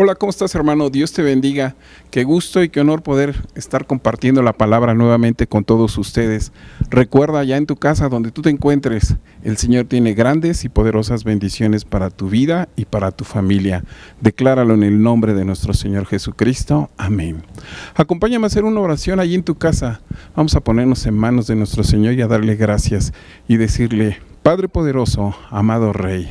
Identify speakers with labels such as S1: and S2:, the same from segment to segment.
S1: Hola, ¿cómo estás, hermano? Dios te bendiga. Qué gusto y qué honor poder estar compartiendo la palabra nuevamente con todos ustedes. Recuerda, ya en tu casa donde tú te encuentres, el Señor tiene grandes y poderosas bendiciones para tu vida y para tu familia. Decláralo en el nombre de nuestro Señor Jesucristo. Amén. Acompáñame a hacer una oración allí en tu casa. Vamos a ponernos en manos de nuestro Señor y a darle gracias y decirle: Padre poderoso, amado Rey,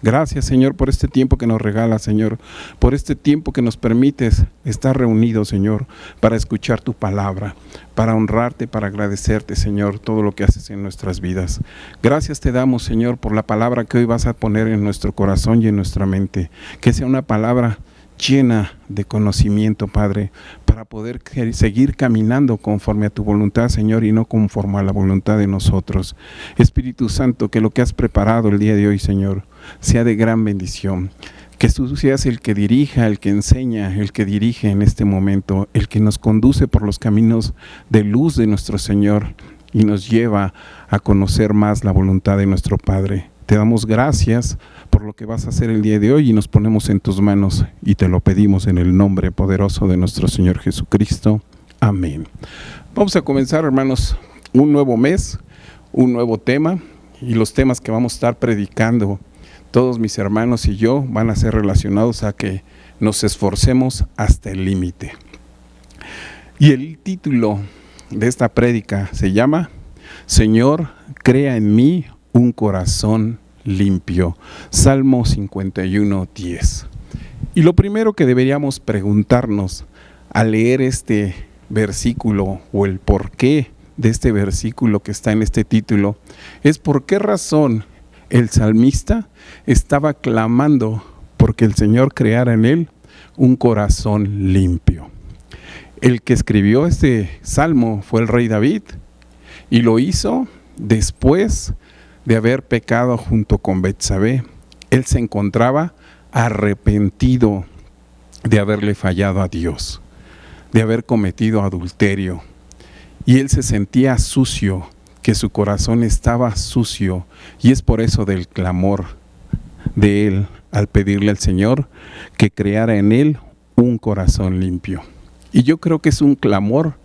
S1: gracias, Señor, por este tiempo que nos regalas, Señor, por este tiempo que nos permites estar reunidos, Señor, para escuchar tu palabra, para honrarte, para agradecerte, Señor, todo lo que haces en nuestras vidas. Gracias te damos, Señor, por la palabra que hoy vas a poner en nuestro corazón y en nuestra mente, que sea una palabra llena de conocimiento, Padre, para poder seguir caminando conforme a tu voluntad, Señor, y no conforme a la voluntad de nosotros. Espíritu Santo, que lo que has preparado el día de hoy, Señor, sea de gran bendición. Que tú seas el que dirija, el que enseña, el que dirige en este momento, el que nos conduce por los caminos de luz de nuestro Señor y nos lleva a conocer más la voluntad de nuestro Padre. Te damos gracias por lo que vas a hacer el día de hoy y nos ponemos en tus manos y te lo pedimos en el nombre poderoso de nuestro Señor Jesucristo. Amén. Vamos a comenzar, hermanos, un nuevo mes, un nuevo tema, y los temas que vamos a estar predicando todos mis hermanos y yo van a ser relacionados a que nos esforcemos hasta el límite. Y el título de esta prédica se llama: Señor, crea en mí un corazón limpio. Salmo 51:10. Y lo primero que deberíamos preguntarnos al leer este versículo, o el porqué de este versículo que está en este título, es por qué razón el salmista estaba clamando porque el Señor creara en él un corazón limpio. El que escribió este salmo fue el rey David, y lo hizo después de haber pecado junto con Betsabé. Él se encontraba arrepentido de haberle fallado a Dios, de haber cometido adulterio, y él se sentía sucio, que su corazón estaba sucio, y es por eso del clamor de él al pedirle al Señor que creara en él un corazón limpio. Y yo creo que es un clamor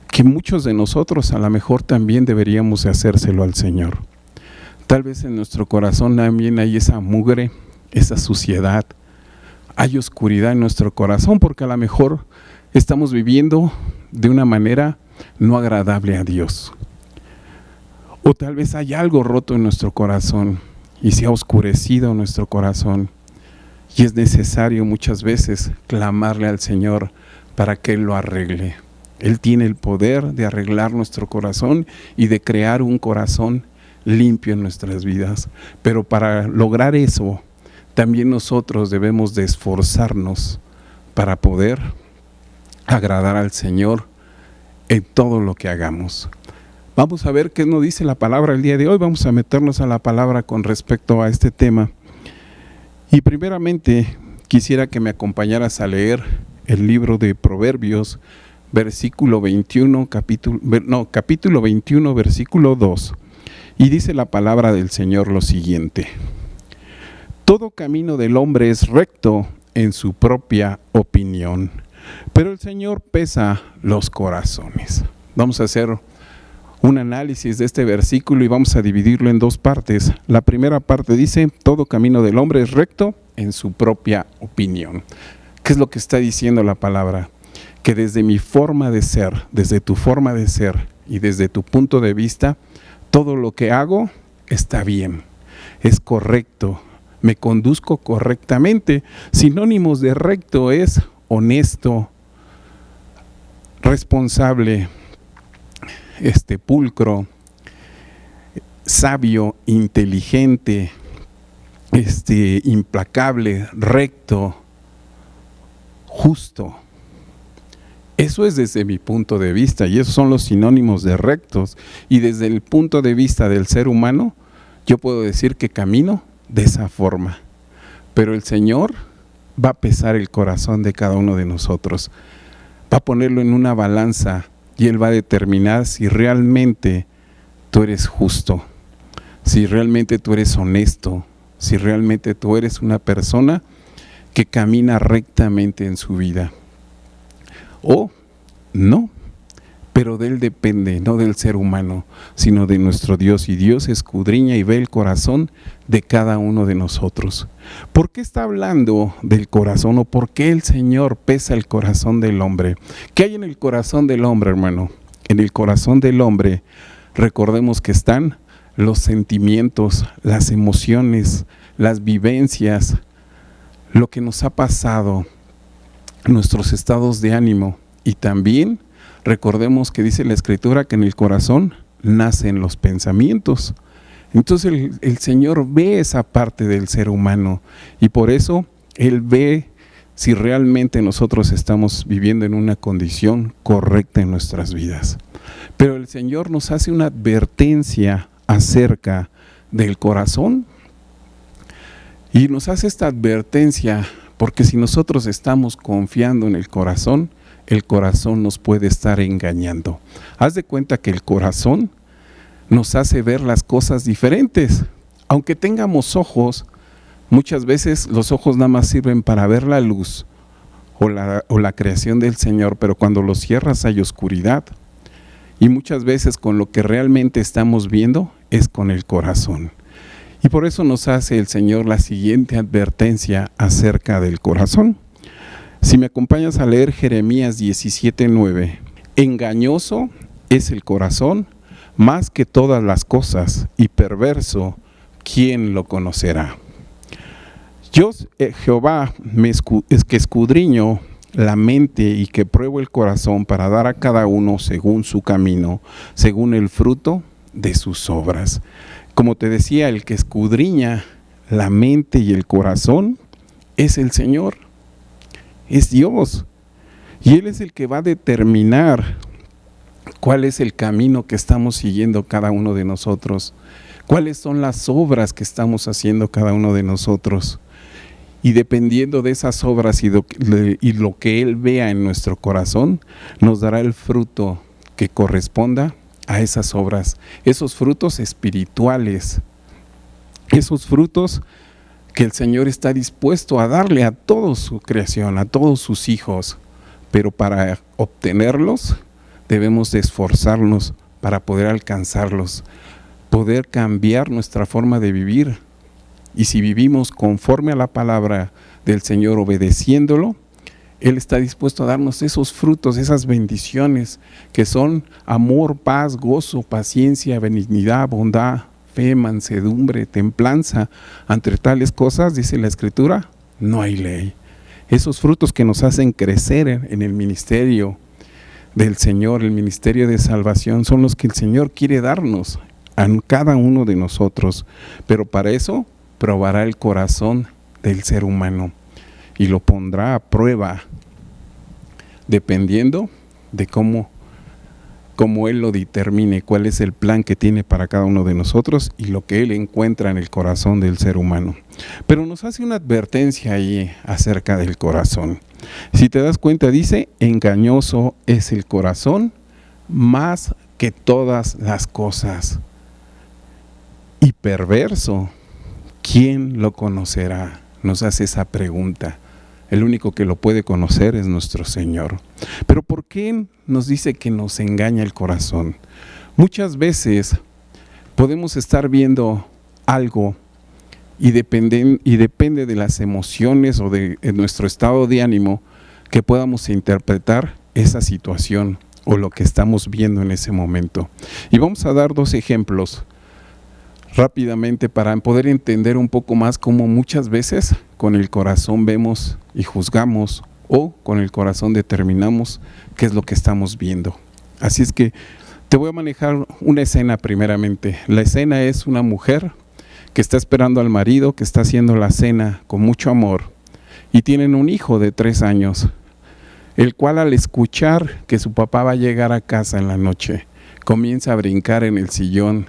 S1: que muchos de nosotros a lo mejor también deberíamos de hacérselo al Señor. Tal vez en nuestro corazón también hay esa mugre, esa suciedad, hay oscuridad en nuestro corazón, porque a lo mejor estamos viviendo de una manera no agradable a Dios. O tal vez hay algo roto en nuestro corazón y se ha oscurecido nuestro corazón, y es necesario muchas veces clamarle al Señor para que Él lo arregle. Él tiene el poder de arreglar nuestro corazón y de crear un corazón limpio en nuestras vidas. Pero para lograr eso, también nosotros debemos de esforzarnos para poder agradar al Señor en todo lo que hagamos. Vamos a ver qué nos dice la palabra el día de hoy. Vamos a meternos a la palabra con respecto a este tema. Y primeramente quisiera que me acompañaras a leer el libro de Proverbios, capítulo 21, versículo 2. Y dice la palabra del Señor lo siguiente: todo camino del hombre es recto en su propia opinión, pero el Señor pesa los corazones. Vamos a hacer un análisis de este versículo y vamos a dividirlo en dos partes. La primera parte dice: todo camino del hombre es recto en su propia opinión. ¿Qué es lo que está diciendo la palabra? Que desde mi forma de ser, desde tu forma de ser y desde tu punto de vista, todo lo que hago está bien, es correcto, me conduzco correctamente. Sinónimos de recto es honesto, responsable, pulcro, sabio, inteligente, implacable, recto, justo. Eso es desde mi punto de vista, y esos son los sinónimos de rectos. Y desde el punto de vista del ser humano, yo puedo decir que camino de esa forma. Pero el Señor va a pesar el corazón de cada uno de nosotros, va a ponerlo en una balanza, y Él va a determinar si realmente tú eres justo, si realmente tú eres honesto, si realmente tú eres una persona que camina rectamente en su vida. O no, pero de Él depende, no del ser humano, sino de nuestro Dios. Y Dios escudriña y ve el corazón de cada uno de nosotros. ¿Por qué está hablando del corazón o por qué el Señor pesa el corazón del hombre? ¿Qué hay en el corazón del hombre, hermano? En el corazón del hombre, recordemos que están los sentimientos, las emociones, las vivencias, lo que nos ha pasado, nuestros estados de ánimo. Y también recordemos que dice la Escritura que en el corazón nacen los pensamientos. Entonces el Señor ve esa parte del ser humano y por eso Él ve si realmente nosotros estamos viviendo en una condición correcta en nuestras vidas. Pero el Señor nos hace una advertencia acerca del corazón y nos hace esta advertencia porque si nosotros estamos confiando en el corazón nos puede estar engañando. Haz de cuenta que el corazón nos hace ver las cosas diferentes. Aunque tengamos ojos, muchas veces los ojos nada más sirven para ver la luz o la creación del Señor, pero cuando los cierras hay oscuridad. Y muchas veces con lo que realmente estamos viendo es con el corazón. Y por eso nos hace el Señor la siguiente advertencia acerca del corazón. Si me acompañas a leer Jeremías 17:9, engañoso es el corazón más que todas las cosas y perverso, ¿quién lo conocerá? Yo, Jehová, es que escudriño la mente y que pruebo el corazón para dar a cada uno según su camino, según el fruto de sus obras. Como te decía, el que escudriña la mente y el corazón es el Señor, es Dios. Y Él es el que va a determinar cuál es el camino que estamos siguiendo cada uno de nosotros, cuáles son las obras que estamos haciendo cada uno de nosotros. Y dependiendo de esas obras y lo que Él vea en nuestro corazón, nos dará el fruto que corresponda a esas obras, esos frutos espirituales, esos frutos que el Señor está dispuesto a darle a toda su creación, a todos sus hijos. Pero para obtenerlos debemos de esforzarnos para poder alcanzarlos, poder cambiar nuestra forma de vivir. Y si vivimos conforme a la palabra del Señor, obedeciéndolo, Él está dispuesto a darnos esos frutos, esas bendiciones que son amor, paz, gozo, paciencia, benignidad, bondad, fe, mansedumbre, templanza. Entre tales cosas, dice la Escritura, no hay ley. Esos frutos que nos hacen crecer en el ministerio del Señor, el ministerio de salvación, son los que el Señor quiere darnos a cada uno de nosotros. Pero para eso probará el corazón del ser humano y lo pondrá a prueba dependiendo de cómo Él lo determine, cuál es el plan que tiene para cada uno de nosotros y lo que Él encuentra en el corazón del ser humano. Pero nos hace una advertencia ahí acerca del corazón. Si te das cuenta, dice, engañoso es el corazón más que todas las cosas y perverso, ¿quién lo conocerá? Nos hace esa pregunta. El único que lo puede conocer es nuestro Señor. Pero ¿por qué nos dice que nos engaña el corazón? Muchas veces podemos estar viendo algo y depende de las emociones o de nuestro estado de ánimo que podamos interpretar esa situación o lo que estamos viendo en ese momento. Y vamos a dar 2 ejemplos rápidamente para poder entender un poco más cómo muchas veces con el corazón vemos y juzgamos o con el corazón determinamos qué es lo que estamos viendo. Así es que te voy a manejar una escena primeramente. La escena es una mujer que está esperando al marido, que está haciendo la cena con mucho amor y tienen un hijo de 3 años, el cual al escuchar que su papá va a llegar a casa en la noche, comienza a brincar en el sillón,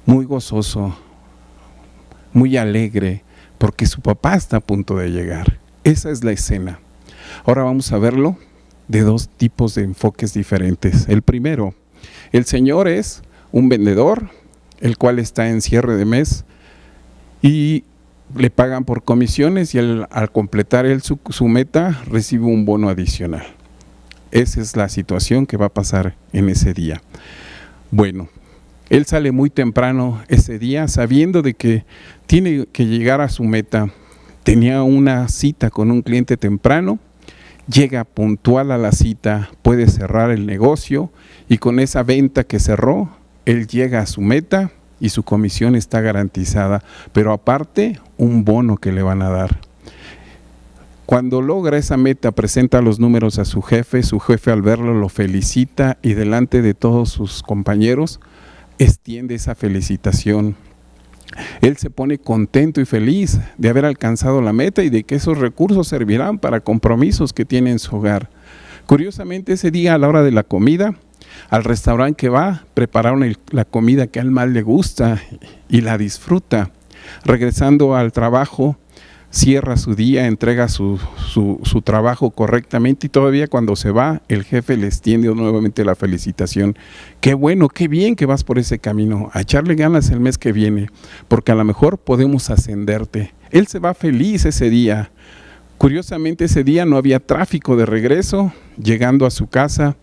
S1: muy gozoso, muy alegre, porque su papá está a punto de llegar. Esa es la escena. Ahora vamos a verlo de 2 tipos de enfoques diferentes. El primero, el Señor es un vendedor, el cual está en cierre de mes y le pagan por comisiones y al completar él su meta recibe un bono adicional. Esa es la situación que va a pasar en ese día. Bueno, él sale muy temprano ese día sabiendo de que tiene que llegar a su meta. Tenía una cita con un cliente temprano, llega puntual a la cita, puede cerrar el negocio y con esa venta que cerró, él llega a su meta y su comisión está garantizada, pero aparte un bono que le van a dar. Cuando logra esa meta, presenta los números a su jefe al verlo lo felicita y delante de todos sus compañeros extiende esa felicitación. Él se pone contento y feliz de haber alcanzado la meta y de que esos recursos servirán para compromisos que tiene en su hogar. Curiosamente, ese día a la hora de la comida, al restaurante que va, prepararon la comida que a él más le gusta y la disfruta. Regresando al trabajo, cierra su día, entrega su trabajo correctamente y todavía cuando se va, el jefe le extiende nuevamente la felicitación. Qué bueno, qué bien que vas por ese camino, a echarle ganas el mes que viene, porque a lo mejor podemos ascenderte. Él se va feliz ese día. Curiosamente ese día no había tráfico de regreso. Llegando a su casa,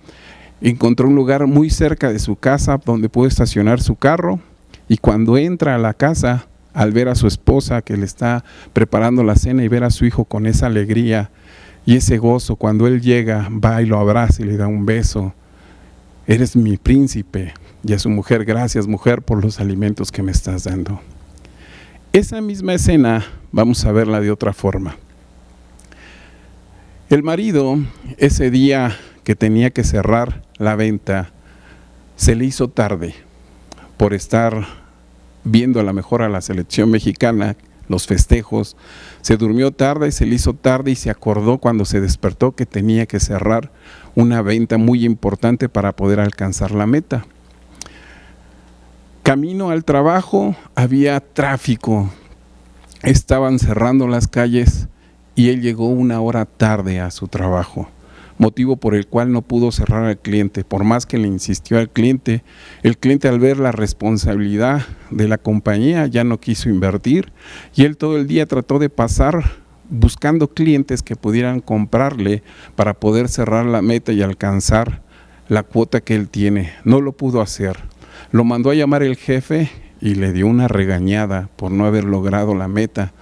S1: encontró un lugar muy cerca de su casa donde pudo estacionar su carro y cuando entra a la casa, al ver a su esposa que le está preparando la cena y ver a su hijo con esa alegría y ese gozo, cuando él llega, va y lo abraza y le da un beso. Eres mi príncipe. Y a su mujer, gracias mujer por los alimentos que me estás dando. Esa misma escena vamos a verla de otra forma. El marido, ese día que tenía que cerrar la venta, se le hizo tarde por estar viendo a lo mejor a la selección mexicana, los festejos, se durmió tarde, se le hizo tarde y se acordó cuando se despertó que tenía que cerrar una venta muy importante para poder alcanzar la meta. Camino al trabajo, había tráfico, estaban cerrando las calles y él llegó 1 hora tarde a su trabajo, motivo por el cual no pudo cerrar al cliente. Por más que le insistió al cliente, el cliente al ver la responsabilidad de la compañía ya no quiso invertir y él todo el día trató de pasar buscando clientes que pudieran comprarle para poder cerrar la meta y alcanzar la cuota que él tiene. No lo pudo hacer. Lo mandó a llamar el jefe y le dio una regañada por no haber logrado la meta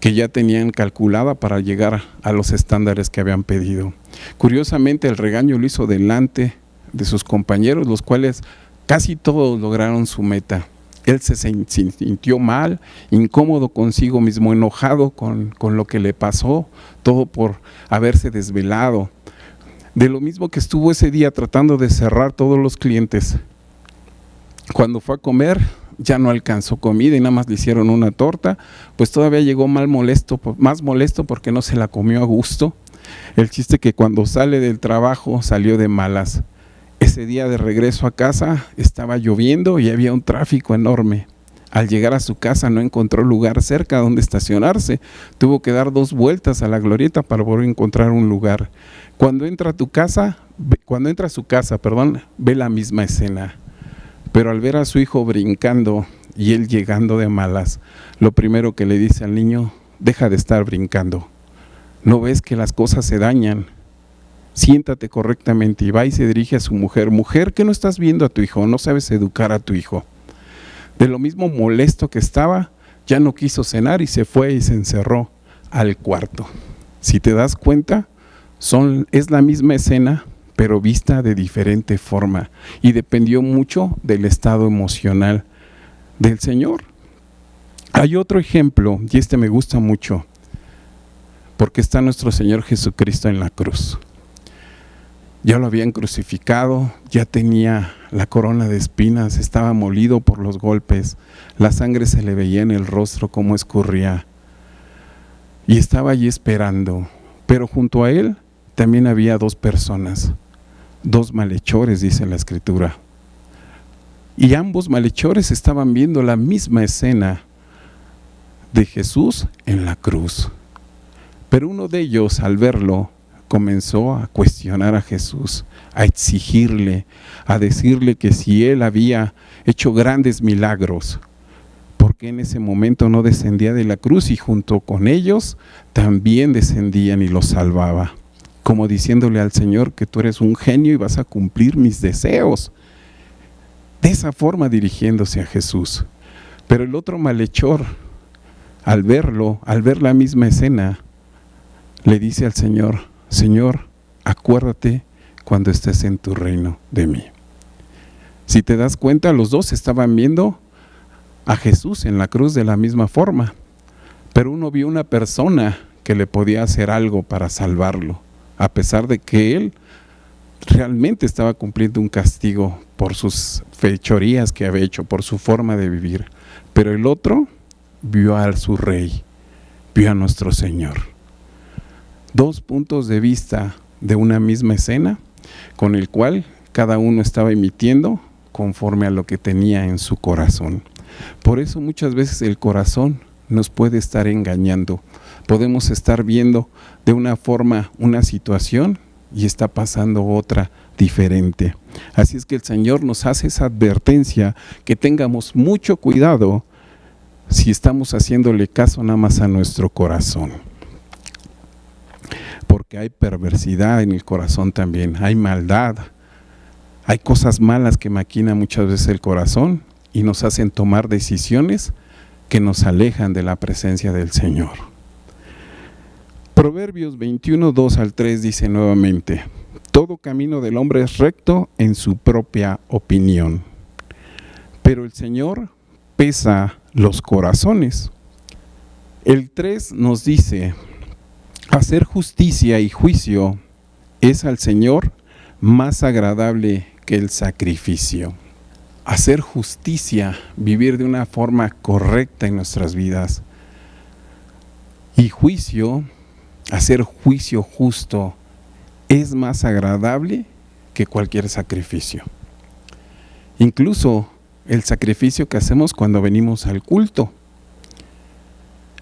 S1: que ya tenían calculada para llegar a los estándares que habían pedido. Curiosamente, el regaño lo hizo delante de sus compañeros, los cuales casi todos lograron su meta. Él se sintió mal, incómodo consigo mismo, enojado con lo que le pasó, todo por haberse desvelado. De lo mismo que estuvo ese día tratando de cerrar todos los clientes. Cuando fue a comer, ya no alcanzó comida y nada más le hicieron una torta, pues todavía llegó más molesto porque no se la comió a gusto. El chiste que cuando sale del trabajo salió de malas. Ese día de regreso a casa estaba lloviendo y había un tráfico enorme. Al llegar a su casa no encontró lugar cerca donde estacionarse, tuvo que dar 2 vueltas a la glorieta para volver a encontrar un lugar. Cuando entra a su casa, ve la misma escena. Pero al ver a su hijo brincando y él llegando de malas, lo primero que le dice al niño: deja de estar brincando, ¿no ves que las cosas se dañan? Siéntate correctamente. Y va y se dirige a su mujer: mujer, ¿qué no estás viendo a tu hijo? No sabes educar a tu hijo. De lo mismo molesto que estaba, ya no quiso cenar y se fue y se encerró al cuarto. Si te das cuenta, es la misma escena, pero vista de diferente forma, y dependió mucho del estado emocional del Señor. Hay otro ejemplo, y este me gusta mucho, porque está nuestro Señor Jesucristo en la cruz. Ya lo habían crucificado, ya tenía la corona de espinas, estaba molido por los golpes, la sangre se le veía en el rostro como escurría, y estaba allí esperando. Pero junto a él también había 2 personas, 2 malhechores, dice la Escritura. Y ambos malhechores estaban viendo la misma escena de Jesús en la cruz. Pero uno de ellos, al verlo, comenzó a cuestionar a Jesús, a exigirle, a decirle que si él había hecho grandes milagros, ¿Por qué en ese momento no descendía de la cruz y junto con ellos también descendían y los salvaba? Como diciéndole al Señor que tú eres un genio y vas a cumplir mis deseos. De esa forma dirigiéndose a Jesús. Pero el otro malhechor, al verlo, al ver la misma escena, le dice al Señor: Señor, acuérdate cuando estés en tu reino de mí. Si te das cuenta, los dos estaban viendo a Jesús en la cruz de la misma forma, pero uno vio una persona que le podía hacer algo para salvarlo, a pesar de que él realmente estaba cumpliendo un castigo por sus fechorías que había hecho, por su forma de vivir. Pero el otro vio a su rey, vio a nuestro Señor. Dos puntos de vista de una misma escena, con el cual cada uno estaba emitiendo conforme a lo que tenía en su corazón. Por eso muchas veces el corazón nos puede estar engañando. Podemos estar viendo de una forma una situación y está pasando otra diferente. Así es que el Señor nos hace esa advertencia, que tengamos mucho cuidado si estamos haciéndole caso nada más a nuestro corazón. Porque hay perversidad en el corazón también, hay maldad, hay cosas malas que maquina muchas veces el corazón y nos hacen tomar decisiones que nos alejan de la presencia del Señor. Proverbios 21, 2 al 3 dice nuevamente: todo camino del hombre es recto en su propia opinión, pero el Señor pesa los corazones. El 3 nos dice: hacer justicia y juicio es al Señor más agradable que el sacrificio. Hacer justicia, vivir de una forma correcta en nuestras vidas, y juicio, hacer juicio justo, es más agradable que cualquier sacrificio. Incluso el sacrificio que hacemos cuando venimos al culto,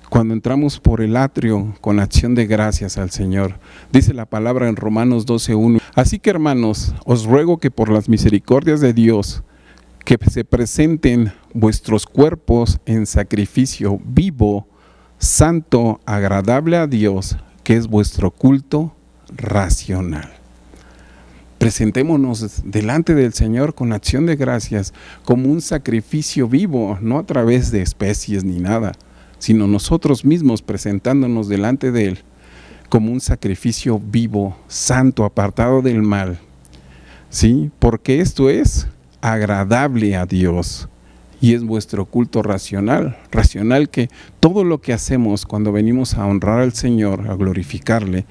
S1: cuando entramos por el atrio con acción de gracias al Señor. Dice la palabra en Romanos 12:1: así que, hermanos, os ruego que por las misericordias de Dios, que se presenten vuestros cuerpos en sacrificio vivo, santo, agradable a Dios, que es vuestro culto racional. Presentémonos delante del Señor con acción de gracias, como un sacrificio vivo, no a través de especies ni nada, sino nosotros mismos presentándonos delante de Él como un sacrificio vivo, santo, apartado del mal. ¿Sí? Porque esto es agradable a Dios y es vuestro culto racional. Racional, que todo lo que hacemos cuando venimos a honrar al Señor, a glorificarle,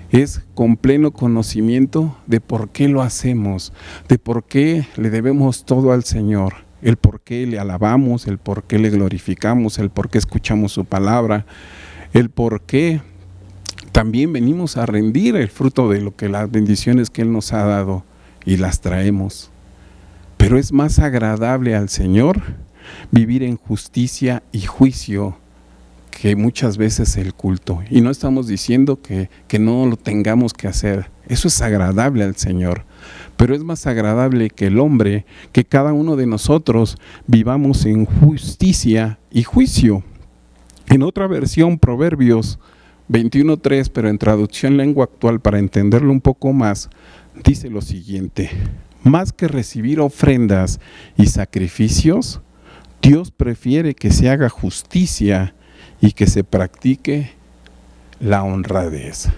S1: es con pleno conocimiento de por qué lo hacemos, de por qué le debemos todo al Señor, el por qué le alabamos, el por qué le glorificamos, el por qué escuchamos su palabra, el por qué también venimos a rendir el fruto de lo que las bendiciones que Él nos ha dado y las traemos. Pero es más agradable al Señor vivir en justicia y juicio que muchas veces el culto. Y no estamos diciendo que no lo tengamos que hacer. Eso es agradable al Señor. Pero es más agradable que el hombre, que cada uno de nosotros vivamos en justicia y juicio. En otra versión, Proverbios 21:3, pero en traducción lengua actual para entenderlo un poco más, dice lo siguiente: más que recibir ofrendas y sacrificios, Dios prefiere que se haga justicia y que se practique la honradez.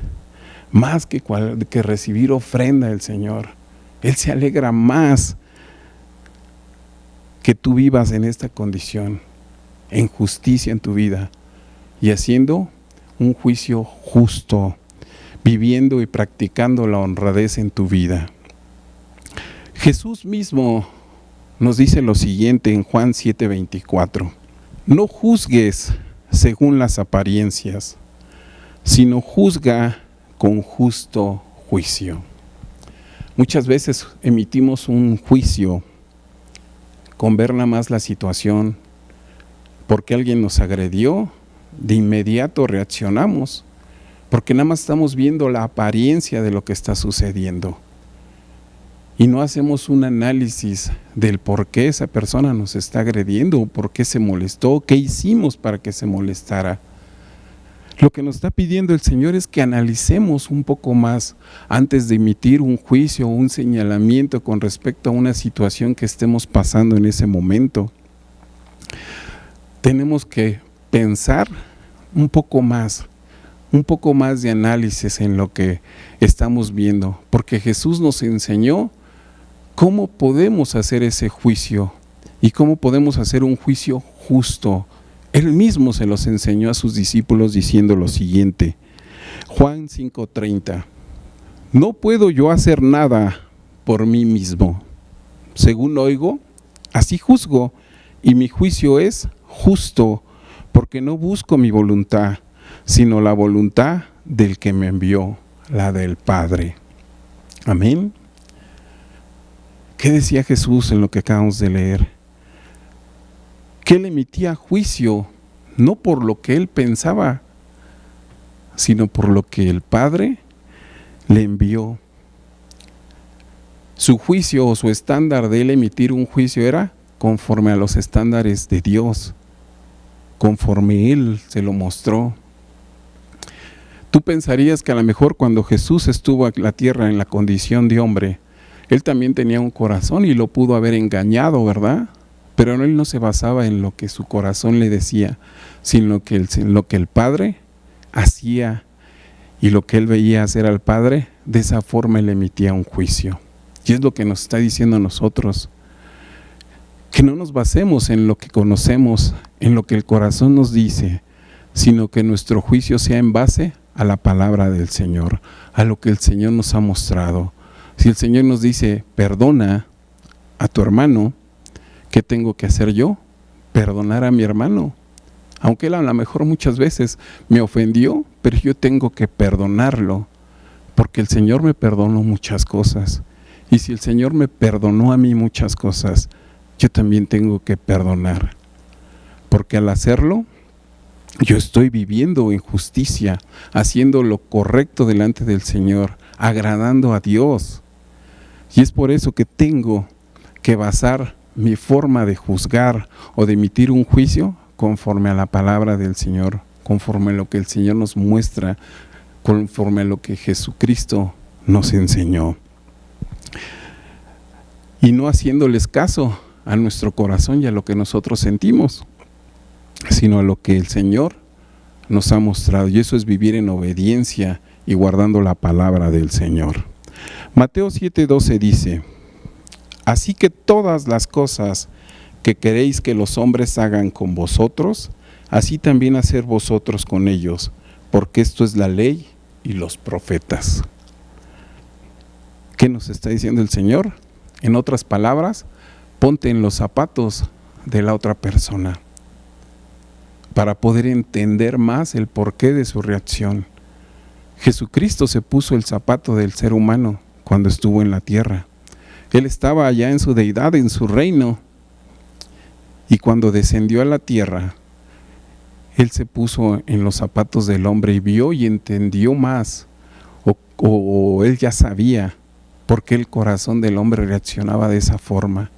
S1: Más que recibir ofrenda del Señor, Él se alegra más que tú vivas en esta condición, en justicia en tu vida y haciendo un juicio justo, viviendo y practicando la honradez en tu vida. Jesús mismo nos dice lo siguiente en Juan 7:24: no juzgues según las apariencias, sino juzga con justo juicio. Muchas veces emitimos un juicio con ver nada más la situación, porque alguien nos agredió, de inmediato reaccionamos, porque nada más estamos viendo la apariencia de lo que está sucediendo. y no hacemos un análisis del por qué esa persona nos está agrediendo, por qué se molestó, qué hicimos para que se molestara. Lo que nos está pidiendo el Señor es que analicemos un poco más antes de emitir un juicio o un señalamiento con respecto a una situación que estemos pasando en ese momento. Tenemos que pensar un poco más de análisis en lo que estamos viendo, porque Jesús nos enseñó cómo podemos hacer ese juicio y cómo podemos hacer un juicio justo. Él mismo se los enseñó a sus discípulos diciendo lo siguiente, Juan 5:30, no puedo yo hacer nada por mí mismo. Según oigo, así juzgo, y mi juicio es justo, porque no busco mi voluntad, sino la voluntad del que me envió, la del Padre. Amén. ¿Qué decía Jesús en lo que acabamos de leer? Que Él emitía juicio, no por lo que Él pensaba, sino por lo que el Padre le envió. Su juicio o su estándar de Él emitir un juicio era conforme a los estándares de Dios, conforme Él se lo mostró. Tú pensarías que a lo mejor cuando Jesús estuvo en la tierra en la condición de hombre, Él también tenía un corazón y lo pudo haber engañado, ¿verdad? Pero Él no se basaba en lo que su corazón le decía, sino en lo que el Padre hacía y lo que Él veía hacer al Padre, de esa forma Él emitía un juicio. Y es lo que nos está diciendo a nosotros, que no nos basemos en lo que conocemos, en lo que el corazón nos dice, sino que nuestro juicio sea en base a la palabra del Señor, a lo que el Señor nos ha mostrado. Si el Señor nos dice, perdona a tu hermano, ¿qué tengo que hacer yo? Perdonar a mi hermano. Aunque él a lo mejor muchas veces me ofendió, pero yo tengo que perdonarlo, porque el Señor me perdonó muchas cosas. Y si el Señor me perdonó a mí muchas cosas, yo también tengo que perdonar. Porque al hacerlo, yo estoy viviendo en justicia, haciendo lo correcto delante del Señor, agradando a Dios. Y es por eso que tengo que basar mi forma de juzgar o de emitir un juicio conforme a la palabra del Señor, conforme a lo que el Señor nos muestra, conforme a lo que Jesucristo nos enseñó. Y no haciéndoles caso a nuestro corazón y a lo que nosotros sentimos, sino a lo que el Señor nos ha mostrado. Y eso es vivir en obediencia y guardando la palabra del Señor. Mateo 7:12 dice, así que todas las cosas que queréis que los hombres hagan con vosotros, así también hacer vosotros con ellos, porque esto es la ley y los profetas. ¿Qué nos está diciendo el Señor? En otras palabras, ponte en los zapatos de la otra persona para poder entender más el porqué de su reacción. Jesucristo se puso el zapato del ser humano cuando estuvo en la tierra. Él estaba allá en su deidad, en su reino, y cuando descendió a la tierra, Él se puso en los zapatos del hombre y vio y entendió más, o Él ya sabía por qué el corazón del hombre reaccionaba de esa forma.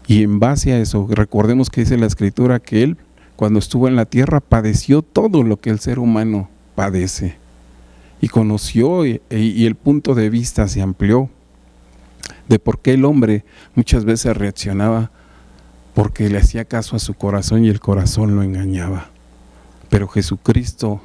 S1: Y en base a eso, recordemos que dice la Escritura que Él, cuando estuvo en la tierra, padeció todo lo que el ser humano padece. Y conoció y el punto de vista se amplió de por qué el hombre muchas veces reaccionaba, porque le hacía caso a su corazón y el corazón lo engañaba. Pero Jesucristo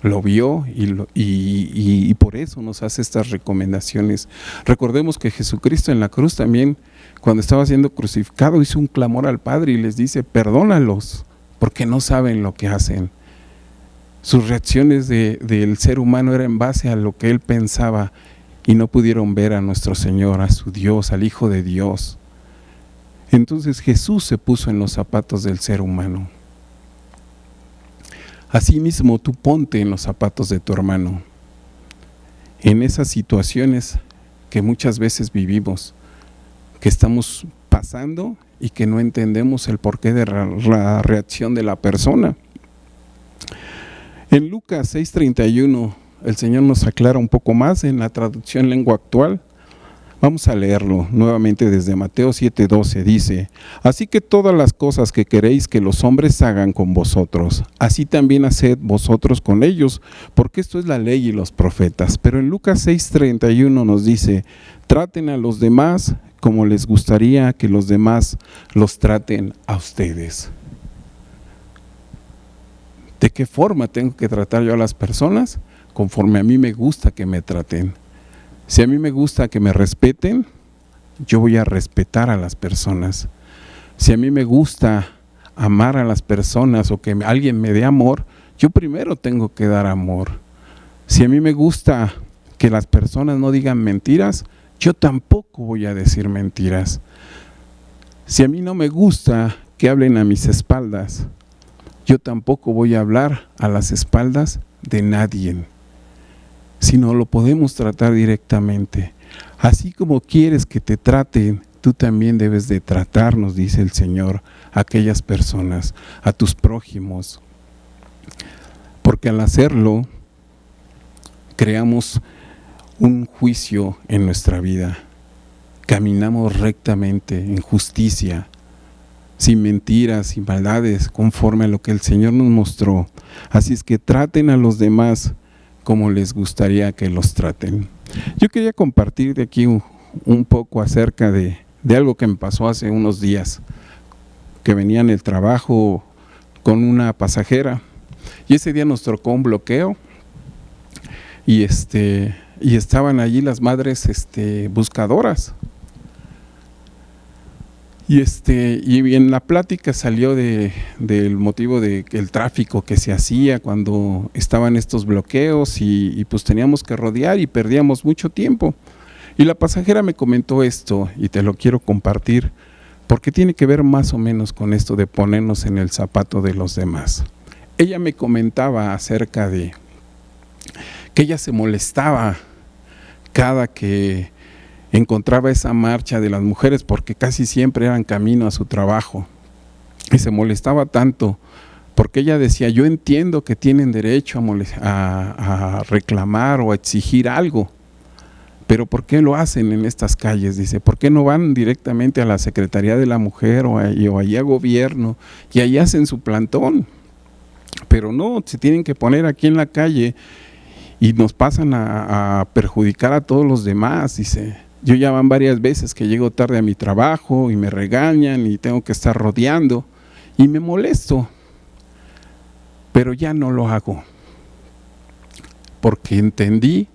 S1: lo vio y por eso nos hace estas recomendaciones. Recordemos que Jesucristo en la cruz también, cuando estaba siendo crucificado, hizo un clamor al Padre y les dice, perdónalos, porque no saben lo que hacen. Sus reacciones del ser humano eran en base a lo que él pensaba y no pudieron ver a nuestro Señor, a su Dios, al Hijo de Dios. Entonces Jesús se puso en los zapatos del ser humano. Asimismo, tú ponte en los zapatos de tu hermano, en esas situaciones que muchas veces vivimos, que estamos pasando y que no entendemos el porqué de la reacción de la persona. En Lucas 6:31, el Señor nos aclara un poco más en la traducción lengua actual, Vamos a leerlo nuevamente desde Mateo 7:12. Dice: así que todas las cosas que queréis que los hombres hagan con vosotros, así también haced vosotros con ellos, porque esto es la ley y los profetas. Pero en Lucas 6:31 nos dice: traten a los demás como les gustaría que los demás los traten a ustedes. ¿De qué forma tengo que tratar yo a las personas? Conforme a mí me gusta que me traten. Si a mí me gusta que me respeten, yo voy a respetar a las personas. Si a mí me gusta amar a las personas o que alguien me dé amor, yo primero tengo que dar amor. Si a mí me gusta que las personas no digan mentiras, yo tampoco voy a decir mentiras. Si a mí no me gusta que hablen a mis espaldas, yo tampoco voy a hablar a las espaldas de nadie. Si no lo podemos tratar directamente. Así como quieres que te traten, tú también debes de tratar, nos dice el Señor, a aquellas personas, a tus prójimos. Porque al hacerlo, creamos un juicio en nuestra vida. Caminamos rectamente, en justicia, sin mentiras, sin maldades, conforme a lo que el Señor nos mostró. Así es que traten a los demás como les gustaría que los traten. Yo quería compartir de aquí un poco acerca de algo que me pasó hace unos días, que venía en el trabajo con una pasajera, y ese día nos tocó un bloqueo, y estaban allí las madres buscadoras. Y en la plática salió del motivo de el tráfico que se hacía cuando estaban estos bloqueos y pues teníamos que rodear y perdíamos mucho tiempo. Y la pasajera me comentó esto y te lo quiero compartir porque tiene que ver más o menos con esto de ponernos en el zapato de los demás. Ella me comentaba acerca de que ella se molestaba cada que encontraba esa marcha de las mujeres, porque casi siempre eran camino a su trabajo, y se molestaba tanto porque ella decía: yo entiendo que tienen derecho a reclamar o a exigir algo, pero ¿por qué lo hacen en estas calles? Dice: ¿por qué no van directamente a la Secretaría de la Mujer o allí a gobierno y ahí hacen su plantón? Pero no, se tienen que poner aquí en la calle y nos pasan a perjudicar a todos los demás. Dice: yo ya van varias veces que llego tarde a mi trabajo y me regañan y tengo que estar rodeando y me molesto, pero ya no lo hago, porque entendí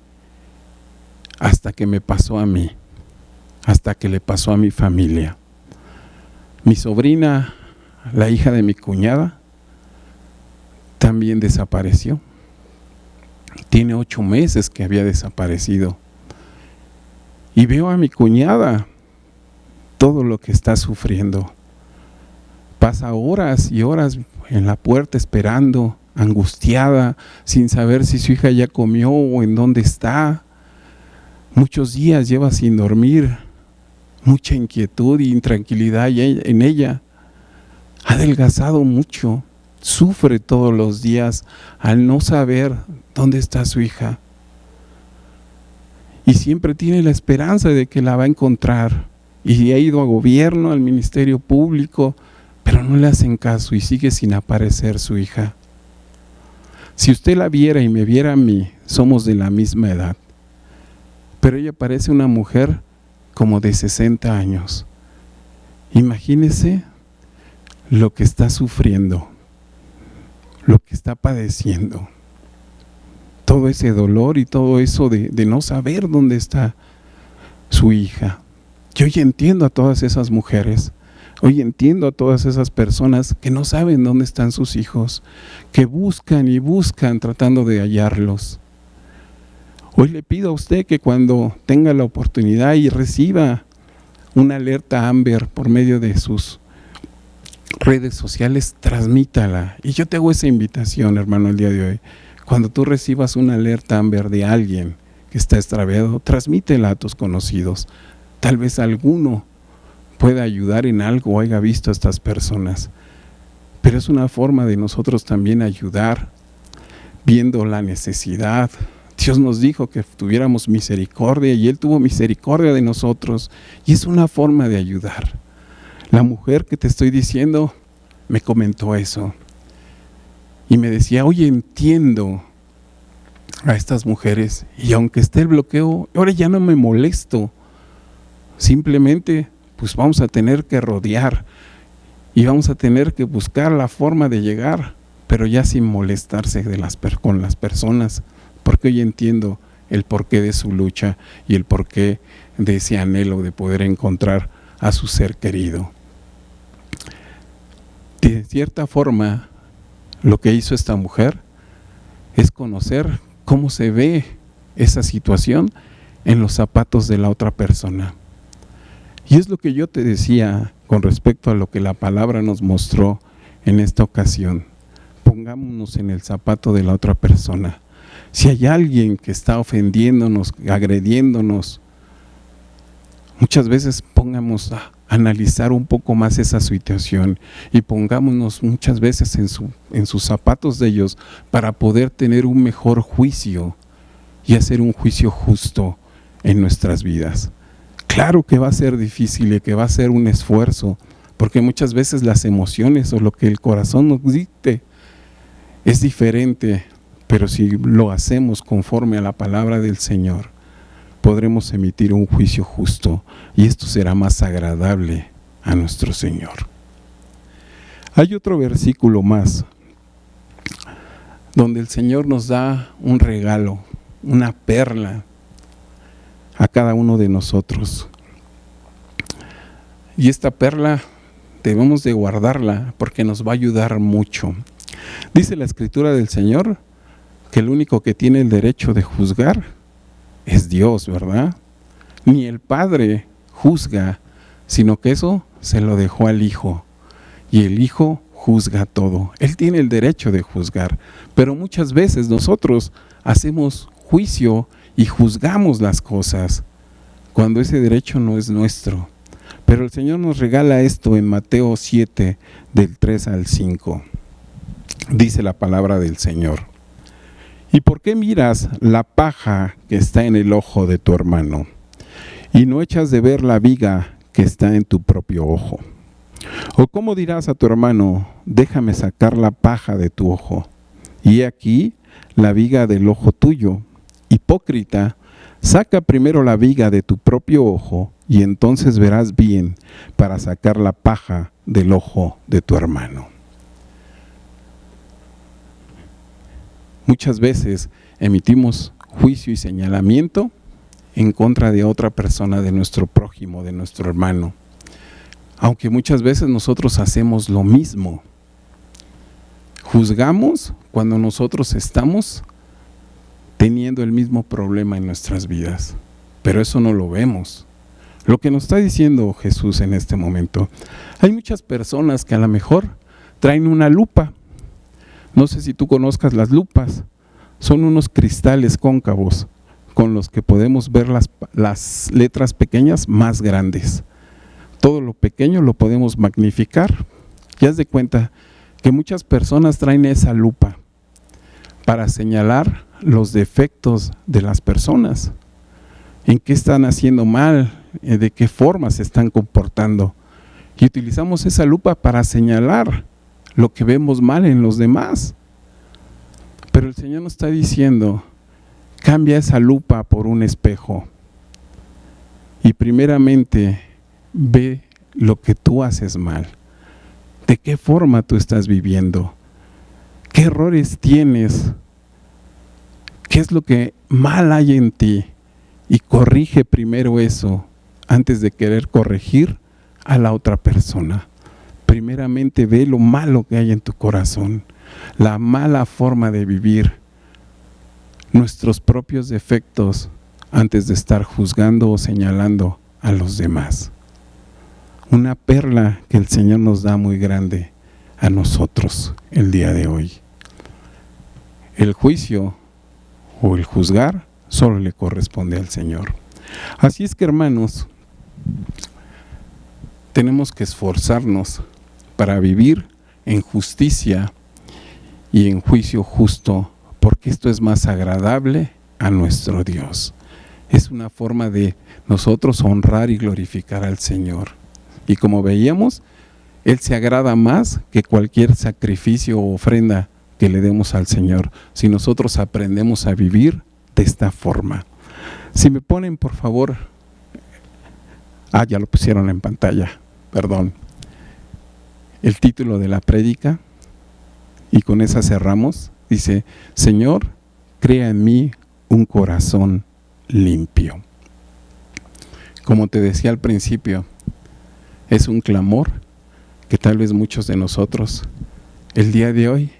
S1: hasta que me pasó a mí, hasta que le pasó a mi familia. Mi sobrina, la hija de mi cuñada, también desapareció. Tiene 8 meses que había desaparecido. Y veo a mi cuñada, todo lo que está sufriendo. Pasa horas y horas en la puerta esperando, angustiada, sin saber si su hija ya comió o en dónde está. Muchos días lleva sin dormir, mucha inquietud e intranquilidad en ella. Ha adelgazado mucho, sufre todos los días al no saber dónde está su hija. Y siempre tiene la esperanza de que la va a encontrar. Y ha ido a gobierno, al Ministerio Público, pero no le hacen caso y sigue sin aparecer su hija. Si usted la viera y me viera a mí, somos de la misma edad. Pero ella parece una mujer como de 60 años. Imagínese lo que está sufriendo, lo que está padeciendo. Todo ese dolor y todo eso de no saber dónde está su hija. Yo ya entiendo a todas esas mujeres, hoy entiendo a todas esas personas que no saben dónde están sus hijos, que buscan y buscan tratando de hallarlos. Hoy le pido a usted que cuando tenga la oportunidad y reciba una alerta Amber por medio de sus redes sociales, transmítala. Y yo te hago esa invitación, hermano, el día de hoy. Cuando tú recibas una alerta Amber de alguien que está extraviado, transmítela a tus conocidos. Tal vez alguno pueda ayudar en algo o haya visto a estas personas. Pero es una forma de nosotros también ayudar, viendo la necesidad. Dios nos dijo que tuviéramos misericordia y Él tuvo misericordia de nosotros. Y es una forma de ayudar. La mujer que te estoy diciendo me comentó eso. Y me decía, oye, entiendo a estas mujeres. Y aunque esté el bloqueo, ahora ya no me molesto. Simplemente, pues vamos a tener que rodear. Y vamos a tener que buscar la forma de llegar. Pero ya sin molestarse con las personas. Porque hoy entiendo el porqué de su lucha y el porqué de ese anhelo de poder encontrar a su ser querido. De cierta forma, lo que hizo esta mujer es conocer cómo se ve esa situación en los zapatos de la otra persona. Y es lo que yo te decía con respecto a lo que la palabra nos mostró en esta ocasión. Pongámonos en el zapato de la otra persona. Si hay alguien que está ofendiéndonos, agrediéndonos, muchas veces pongamos a analizar un poco más esa situación y pongámonos muchas veces en sus zapatos de ellos para poder tener un mejor juicio y hacer un juicio justo en nuestras vidas. Claro que va a ser difícil y que va a ser un esfuerzo, porque muchas veces las emociones o lo que el corazón nos dicte es diferente. Pero si lo hacemos conforme a la palabra del Señor, podremos emitir un juicio justo y esto será más agradable a nuestro Señor. Hay otro versículo más, donde el Señor nos da un regalo, una perla a cada uno de nosotros. Y esta perla debemos de guardarla porque nos va a ayudar mucho. Dice la Escritura del Señor que el único que tiene el derecho de juzgar es Dios, ¿verdad? Ni el Padre juzga, sino que eso se lo dejó al Hijo. Y el Hijo juzga todo. Él tiene el derecho de juzgar. Pero muchas veces nosotros hacemos juicio y juzgamos las cosas cuando ese derecho no es nuestro. Pero el Señor nos regala esto en Mateo 7, del 3 al 5. Dice la palabra del Señor. ¿Y por qué miras la paja que está en el ojo de tu hermano y no echas de ver la viga que está en tu propio ojo? ¿O cómo dirás a tu hermano, déjame sacar la paja de tu ojo, y he aquí la viga del ojo tuyo? Hipócrita, saca primero la viga de tu propio ojo, y entonces verás bien para sacar la paja del ojo de tu hermano. Muchas veces emitimos juicio y señalamiento en contra de otra persona, de nuestro prójimo, de nuestro hermano. Aunque muchas veces nosotros hacemos lo mismo. Juzgamos cuando nosotros estamos teniendo el mismo problema en nuestras vidas. Pero eso no lo vemos. Lo que nos está diciendo Jesús en este momento. Hay muchas personas que a lo mejor traen una lupa. No sé si tú conozcas las lupas, son unos cristales cóncavos con los que podemos ver las letras pequeñas más grandes. Todo lo pequeño lo podemos magnificar. Y haz de cuenta que muchas personas traen esa lupa para señalar los defectos de las personas, en qué están haciendo mal, de qué forma se están comportando. Y utilizamos esa lupa para señalar lo que vemos mal en los demás. Pero el Señor nos está diciendo, cambia esa lupa por un espejo y primeramente ve lo que tú haces mal, de qué forma tú estás viviendo, qué errores tienes, qué es lo que mal hay en ti, y corrige primero eso antes de querer corregir a la otra persona. Primeramente ve lo malo que hay en tu corazón, la mala forma de vivir, nuestros propios defectos antes de estar juzgando o señalando a los demás. Una perla que el Señor nos da muy grande a nosotros el día de hoy. El juicio o el juzgar solo le corresponde al Señor. Así es que, hermanos, tenemos que esforzarnos para vivir en justicia y en juicio justo, porque esto es más agradable a nuestro Dios. Es una forma de nosotros honrar y glorificar al Señor. Y como veíamos, Él se agrada más que cualquier sacrificio o ofrenda que le demos al Señor, si nosotros aprendemos a vivir de esta forma. Si me ponen, por favor, ya lo pusieron en pantalla, perdón, el título de la prédica, y con esa cerramos. Dice: Señor, crea en mí un corazón limpio. Como te decía al principio, es un clamor que tal vez muchos de nosotros el día de hoy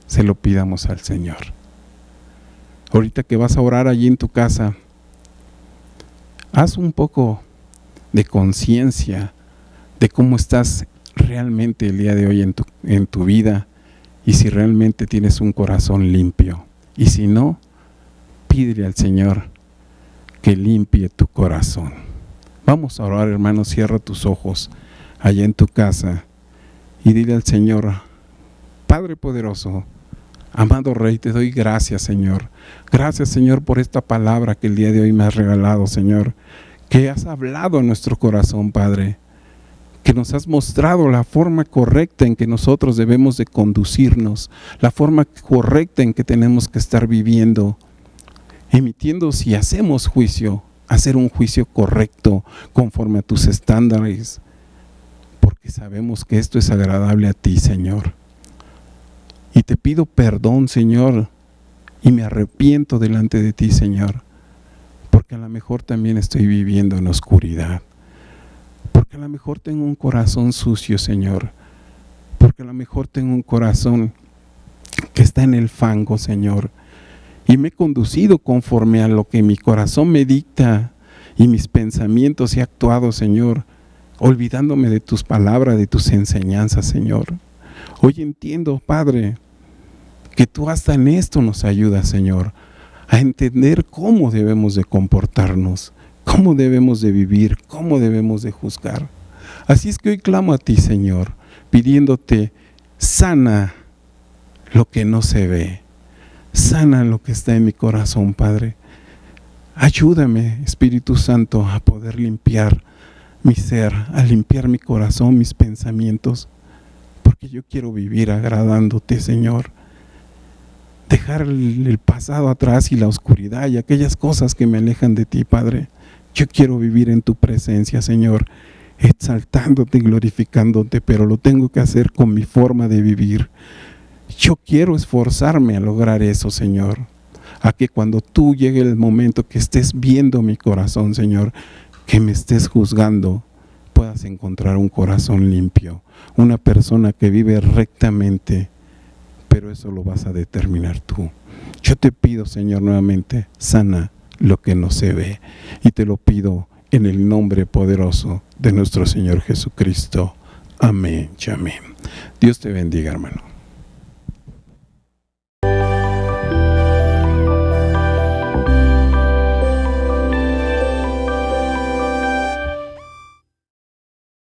S1: se lo pidamos al Señor. Ahorita que vas a orar allí en tu casa, haz un poco de conciencia de cómo estás realmente el día de hoy en tu vida, y si realmente tienes un corazón limpio. Y si no, pídele al Señor que limpie tu corazón. Vamos a orar, hermano. Cierra tus ojos allá en tu casa y dile al Señor: Padre poderoso, amado Rey, te doy gracias, Señor. Gracias, Señor, por esta palabra que el día de hoy me has regalado, Señor. Que has hablado en nuestro corazón, Padre. Que nos has mostrado la forma correcta en que nosotros debemos de conducirnos. La forma correcta en que tenemos que estar viviendo. Emitiendo, si hacemos juicio, hacer un juicio correcto conforme a tus estándares. Porque sabemos que esto es agradable a ti, Señor. Y te pido perdón, Señor, y me arrepiento delante de ti, Señor, porque a lo mejor también estoy viviendo en oscuridad, porque a lo mejor tengo un corazón sucio, Señor, porque a lo mejor tengo un corazón que está en el fango, Señor, y me he conducido conforme a lo que mi corazón me dicta y mis pensamientos he actuado, Señor, olvidándome de tus palabras, de tus enseñanzas, Señor. Hoy entiendo, Padre, que tú hasta en esto nos ayudas, Señor, a entender cómo debemos de comportarnos, cómo debemos de vivir, cómo debemos de juzgar. Así es que hoy clamo a ti, Señor, pidiéndote: sana lo que no se ve, sana lo que está en mi corazón, Padre. Ayúdame, Espíritu Santo, a poder limpiar mi ser, a limpiar mi corazón, mis pensamientos, porque yo quiero vivir agradándote, Señor. Dejar el pasado atrás y la oscuridad y aquellas cosas que me alejan de ti, Padre. Yo quiero vivir en tu presencia, Señor, exaltándote y glorificándote, pero lo tengo que hacer con mi forma de vivir. Yo quiero esforzarme a lograr eso, Señor, a que cuando tú llegue el momento que estés viendo mi corazón, Señor, que me estés juzgando, puedas encontrar un corazón limpio, una persona que vive rectamente. Pero eso lo vas a determinar tú. Yo te pido, Señor, nuevamente, sana lo que no se ve. Y te lo pido en el nombre poderoso de nuestro Señor Jesucristo. Amén y amén. Dios te bendiga, hermano.